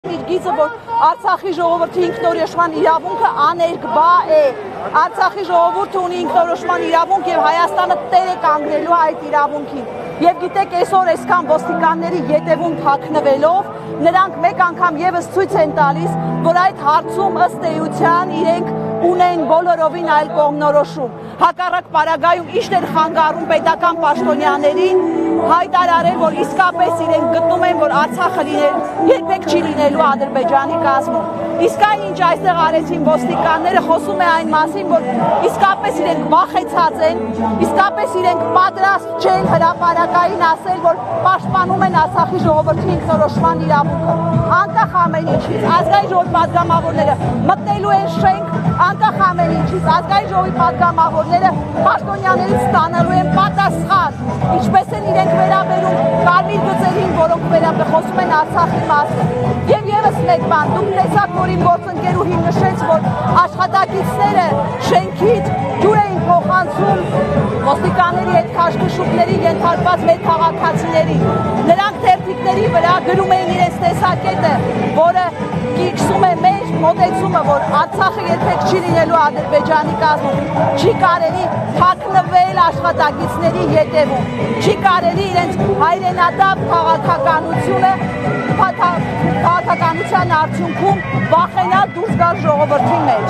Գիծը, որ Արցախի ժողովրդի ինքնորոշման իրավունքը աներկբա է, Արցախի ժողովուրդը ունի ինքնորոշման իրավունք եւ Հայաստանը տեր է կանգնելու այդ իրավունքին։ Եվ գիտեք, այսօր այսքան ոստիկանների ետևում թաքնվելով, նրանք մեկ անգամ եւս ցույց են տալիս, որ այդ հարցում ըստ էության իրենք ունեն բոլորովին այլ կողմնորոշում։ Հակառակ պարագայում իշտ էր խանգարում պետական պաշտոնյաներին հայտարարել, որ իսկապես իրենք գտնում են, որ Արցախը երբեք չի լինելու Ադրբեջանի կազմում։ Իսկ այնինչ այստեղ արեցին ոստիկանները, խոսում է այն մասին, որ իսկապես իրենք վախեցած են, իսկապես իրենք պատրաստ չեն հրապարակային ասել, որ պաշտպանում են Արցախի ժողովրդի ինքնորոշման իրավունքը։ Անկախ ամեն ինչից, ազգային ժողովի պատգամավորները մտնելու են շենք, անկախ ամեն ինչից, ազգային ժողովի պատգամավորները պաշտոնյաներից ստանալու են պատասխան, ինչպես են իրենք վերաբերում կարմիր գծերին, որոնք վերաբերում են Արցախի մասին։ Եվ եւս մեկ բան, դուք տեսաք, որ իմ գործընկերուհին նշեց, որ աշխատակիցները շենքից ջուր էին փոխանցում ոստիկանների հետ քաշքշուկների ենթարկված մեր քաղաքացիների։ Նրանք թերթիկների վրա գրում էին իրենց տեսակետը, որը կիքսում է մեր մոտեցումը, որ Արցախը երբեք չի լինելու Ադրբեջանի կազմում, չի կարելի թաքնվել աշխատակիցների ետևում, չի կարելի իրենց հայրենադավ քաղաքականության արդյունքում վախենալ դուրս գալ ժողովրդի մեջ։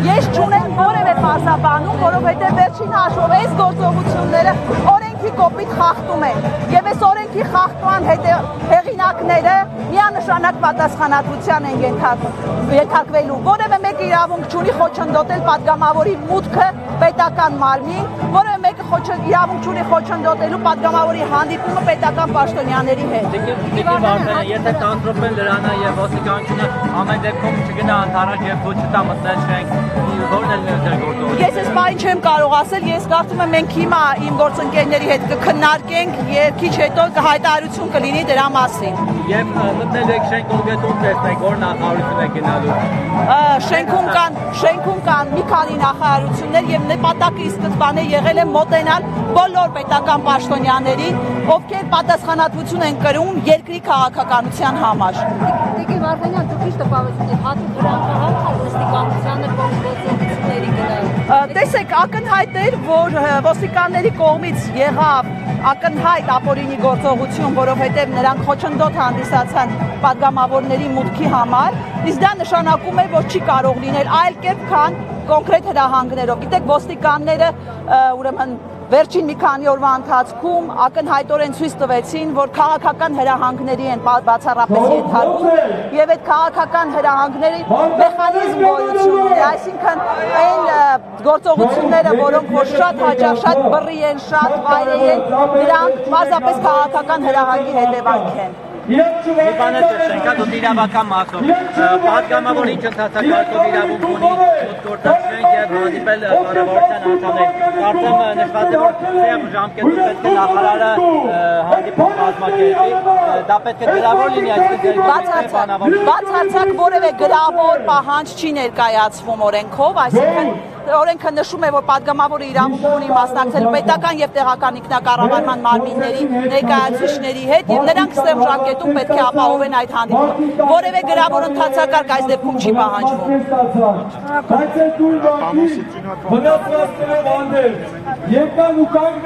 Ես չունեմ որևէ պարզաբանում, որովհետև վերջին հաշվով այս գործողությունները օրենքի կոպիտ խախտում են, եւ այս օրենքի խախտման հեղինակները միանշանակ պատասխանատվության են ենթարկվելու։ Որևէ մեկը իրավունք չունի խոչընդոտել պատգամավորի մուտքը պետական մարմին, որևէ մեկը իրավունք չունի խոչընդոտելու պատգամավորի հանդիպումը պետական պաշտոնյաների հետ։ Եթե կանտրոպեն լրանը եւ ոստիկանությունը ամեն դեպքում չգնա անթարաշ եւ ոչ չտա մտնել շենք, որն է դեր գործողությունը։ Ես այս բանը չեմ կարող ասել, ես կարծում եմ մենք հիմա իմ գործընկերների հետ կքննարկենք եւ քիչ հետո հայտարարություն կլինի դրա մասին։ Եվ մտնել եք շենք կոնկրետում տեսնենք, որ նախարարություն է գնալու։ Շենքում կան մի քանի նախարարություններ եւ նպատակը ի սկզբանե եղել է մոտենալ բոլոր պետական պաշտոնյաներին, ովքեր պատասխանատվություն են կրում երկրի քաղաքականության համար։ Տիկին Վարդանյան, դուք ինչ տպավորություն եք հատուկ հրապարակ ոստիկանությանը գործողությունների գնալ։ Տեսեք, ակնհայտ էր, որ ոստիկանների կողմից եղավ ակնհայտ ապօրինի գործողություն, որովհետև նրանք խոչընդոտ հանդիսացան պատգամավորների մուտքի համար, իսկ դա նշանակում է, որ չի կարող լինել այլ կերպ, քան կոնկրետ հրահանգներով։ Գիտեք, ոստիկանները ուրեմն վերջին մի քանի օրվա ընթացքում ակնհայտորեն ցույց տվեցին, որ քաղաքական հրահանգների են բացառապես ենթարկվում եւ այդ քաղաքական հրահանգների մեխանիզմ գոյություն ունի, այսինքն այն գործողությունները, որոնք որ շատ հաճախ, շատ բռի են, շատ վայրի են, դրանք պարզապես քաղաքական հրահանգի հետևանք են։ Բանը տեսնենք, դու իրավական մասով պատգամավոր ինչ ընթացակարգով իրավունք ունի գործողությունենք եւ հանդիպել կառավարության անդամներ։ Կարծեմ նշված է, որ սեւ ժամկետում պետք է նախարարը հանդիպում կազմակերպի, դա պետք է գրավոր լինի, այսինքն բացարձակ որևէ գրավոր պահանջ չի ներկայացվում օրենքով, այսինքն օրենքը նշում է, որ պատգամավորը իրավունք ունի մասնակցել պետական եւ տեղական ինքնակառավարման մարմինների ներկայացուցիչների հետ եւ նրանք ստեղ ժամկետում պետք է ապահովեն այդ հանդիպումը։ Որևէ գրավոր ընթացակարգ այս դեպքում չի պահանջվում։